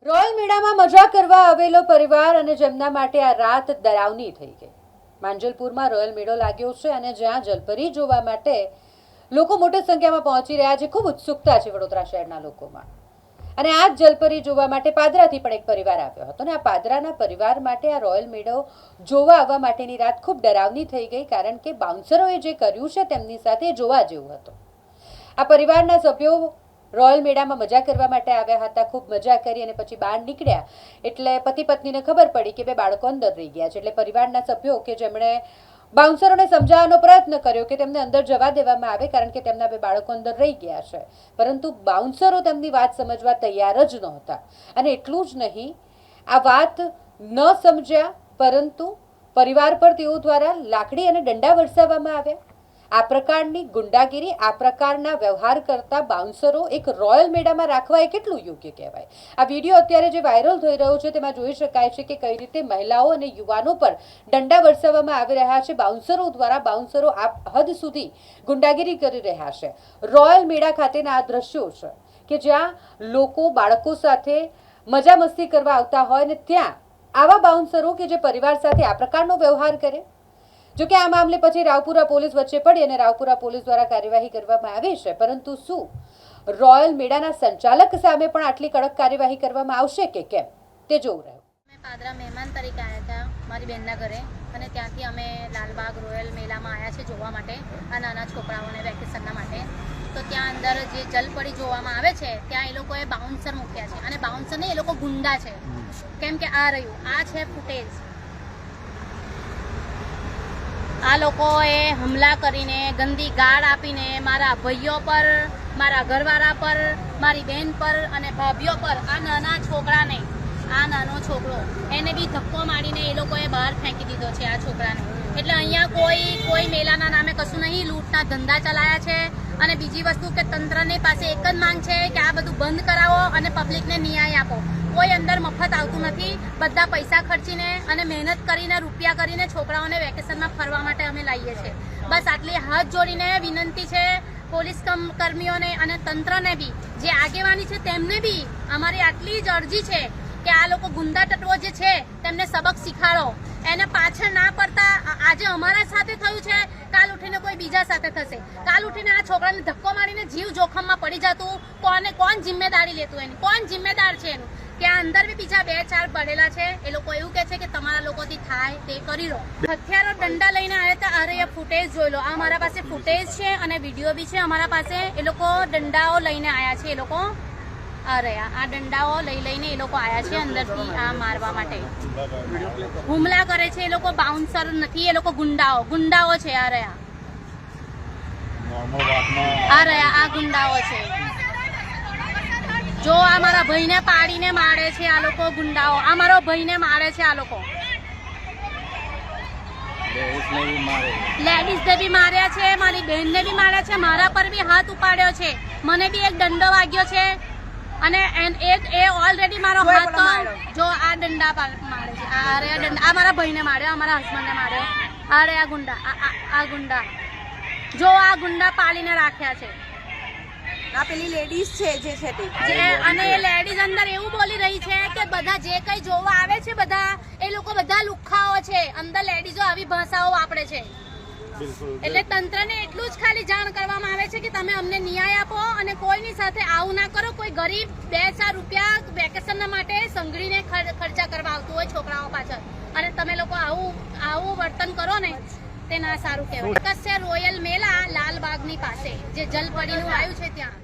Royal મેળામાં મજા કરવા આવેલો પરિવાર અને જેમના માટે આ રાત ડરાવની થઈ ગઈ। માંજલપુરમાં રોયલ મેળો લાગ્યો છે અને જ્યાં જલપરી જોવા માટે લોકો મોટી સંખ્યામાં પહોંચી રહ્યા છે। ખૂબ ઉત્સુકતા છે વડોદરા શહેરના લોકોમાં અને આ જલપરી જોવા માટે પાદરાથી પણ એક પરિવાર આવ્યો હતો અને આ પાદરાના પરિવાર માટે આ રોયલ મેળો જોવા આવવા માટેની રાત ખૂબ ડરાવની થઈ ગઈ, કારણ કે બાઉન્સરોએ જે કર્યું છે તેમની સાથે જોવા જેવું હતું। આ પરિવારના સભ્યો રોયલ મેળામાં મજા કરવા માટે આવ્યા હતા। ખૂબ મજા કરી અને પછી બહાર નીકળ્યા એટલે પતિ પત્નીને ખબર પડી કે બે બાળકો અંદર રહી ગયા છે। એટલે પરિવારના સભ્યો કે જેમણે બાઉન્સરોને સમજાવવાનો પ્રયત્ન કર્યો કે તેમને અંદર જવા દેવામાં આવે, કારણ કે તેમના બે બાળકો અંદર રહી ગયા છે, પરંતુ બાઉન્સરો તેમની વાત સમજવા તૈયાર જ નહોતા। અને એટલું જ નહીં, આ વાત ન સમજ્યા પરંતુ પરિવાર પર તેઓ દ્વારા લાકડી અને દંડા વરસાવવામાં આવ્યા। આ પ્રકારની ગુંડાગીરી, આ પ્રકારના વ્યવહાર કરતા બાઉન્સરો એક રોયલ મેળામાં રાખવા એ કેટલું યોગ્ય કહેવાય? આ વિડીયો અત્યારે જે વાયરલ થઈ રહ્યો છે તેમાં જોઈ શકાય છે કે કઈ રીતે મહિલાઓ અને યુવાનો પર દંડા વરસાવવામાં આવી રહ્યા છે બાઉન્સરો દ્વારા। બાઉન્સરો આ હદ સુધી ગુંડાગીરી કરી રહ્યા છે। રોયલ મેળા ખાતેના આ દ્રશ્યો છે કે જ્યાં લોકો બાળકો સાથે મજા મસ્તી કરવા આવતા હોય ને ત્યાં આવા બાઉન્સરો કે જે પરિવાર સાથે આ પ્રકારનો વ્યવહાર કરે। જો કે આ મામલે પછી રાવપુરા પોલીસ વચ્ચે પડી અને રાવપુરા પોલીસ દ્વારા કાર્યવાહી કરવામાં આવી છે, પરંતુ શું રોયલ મેળાના સંચાલક સામે પણ આટલી કડક કાર્યવાહી કરવામાં આવશે કે કેમ તે જોવું રહ્યું। મેં પાદરા મહેમાન તરીકે આવ્યા હતા મારી બહેનના ઘરે, અને ત્યાંથી અમે લાલબાગ રોયલ મેળામાં આવ્યા છે જોવા માટે, આ નાના છોકરાઓને વેકેશનના માટે। તો ત્યાં અંદર જે જલપરી જોવામાં આવે છે ત્યાં એ લોકોએ બાઉન્સર મૂક્યા છે, અને બાઉન્સર નહીં, એ લોકો ગુંડા છે। કેમ કે આ રહ્યું, આ છે ફૂટેજ। આ લોકોએ હુમલા કરીને, ગંદી ગાળ આપીને મારા ભાઈઓ પર, મારા ઘરવાળા પર, મારી બહેન પર અને ભાભીઓ પર, આ નાના છોકરાને, આ નાનો છોકરો એને બી ધક્કો મારીને એ લોકોએ બહાર ફેંકી દીધો છે આ છોકરાને। એટલે અહીંયા કોઈ મેળાના નામે કશું નહીં, લૂંટના ધંધા ચલાયા છે। અને બીજી વસ્તુ કે તંત્રની પાસે એક જ માંગ છે કે આ બધું બંધ કરાવો અને પબ્લિકને ન્યાય આપો। કોઈ અંદર મફત આવતું નથી, બધા પૈસા ખર્ચીને અને મહેનત કરીને, રૂપિયા કરીને છોકરાઓને વેકેશનમાં ફરવા માટે અમે લાવીએ છીએ। બસ આટલી હાથ જોડીને વિનંતી છે પોલીસ કર્મીઓને અને તંત્રને બી, જે આગેવાની છે તેમને બી અમારી આટલી જ અરજી છે કે આ લોકો ગુંડા તત્વો જે છે તેમને સબક શીખાડો। એને પાછળ ના પડતા, આજે અમારા સાથે થયું છે, કાલ ઉઠીને કોઈ બીજા સાથે થશે। કાલ ઉઠીને આ છોકરાને ધક્કો મારીને જીવ જોખમમાં પડી જતું, કોણ જિમ્મેદારી લેતું? એની કોણ જિમ્મેદાર છે એનું? કે આ અંદર બી બીજા 2-4 પડેલા છે, એ લોકો એવું કહે છે કે તમારા લોકોથી થાય તે કરી લો। હથિયારો દંડા લઈને આવ્યા હતા, અરે એ ફૂટેજ જોઈ લો, આ મારા પાસે ફૂટેજ છે અને વિડીયો બી છે અમારા પાસે। એ લોકો દંડાઓ લઈને આવ્યા છે, એ લોકો અરે આ દંડાઓ લઈને એ લોકો આવ્યા છે અંદરથી આ મારવા માટે, હુમલા કરે છે। એ લોકો બાઉન્સર નથી, એ લોકો ગુંડાઓ છે। આ રહ્યા આ ગુંડાઓ છે। જો આ મારા ભાઈને પાડીને મારે છે આ લોકો ગુંડાઓ, આ મારો ભાઈને મારે છે આ લોકો, લેડીઝને બી માર્યા છે, મારી બહેનને બી માર્યા છે, મારા પર બી હાથ ઉપાડ્યો છે, મને બી એક દંડો વાગ્યો છે અને એ ઓલરેડી મારો હાથ, જો આ દંડા મારે છે, આ મારા ભાઈને માર્યો, અમારા હસબન્ડને માર્યો। અરે આ ગુંડા જો આ ગુંડા પાલીને રાખ્યા છે। આ પેલી લેડીઝ છે જે છે તે, અને એ લેડીઝ અંદર એવું બોલી રહી છે કે બધા જે કઈ જોવા આવે છે બધા એ લોકો બધા લુખ્ખાઓ છે। અંદર લેડીઝો આવી ભાષાઓ વાપરે છે। એટલે તંત્રને એટલું જ ખાલી જાણ કરવામાં આવે છે કે તમે અમને ન્યાય આપો અને કોઈની સાથે આવું ના કરો। કોઈ ગરીબ 2-4 રૂપિયા વેકેશનના માટે સંઘળીને ખર્ચા કરવા આવતું હોય છોકરાઓ પાછળ, અને તમે લોકો આવું વર્તન કરો ને તે ના સારું કહેવાય। રોયલ મેળા લાલબાગની પાસે જે જલપરીનું આવ્યું છે ત્યાં